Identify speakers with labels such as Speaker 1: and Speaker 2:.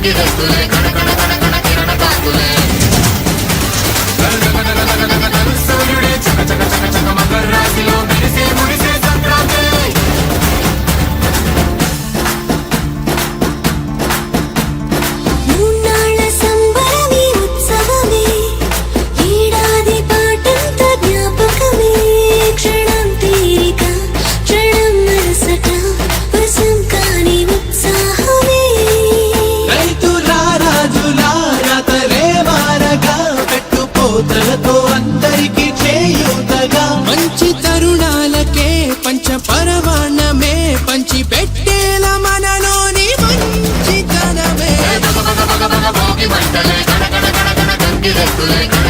Speaker 1: గంగిరెద్దులే కణ కణ కణ కణ కిరణ కాకులే సూర్యుడే చక చక చక చక మకర రాశిలో మెరిసే మురిసే సంక్రాంతి
Speaker 2: అందరికి చేయూతగా మంచి తరుణాలకే పంచ పరవాణమే పంచి పెట్టేల మనలోని మంచితనమే
Speaker 1: భోగి మంటలే కణ కణ కణ కణ గంగిరెద్దులే కణ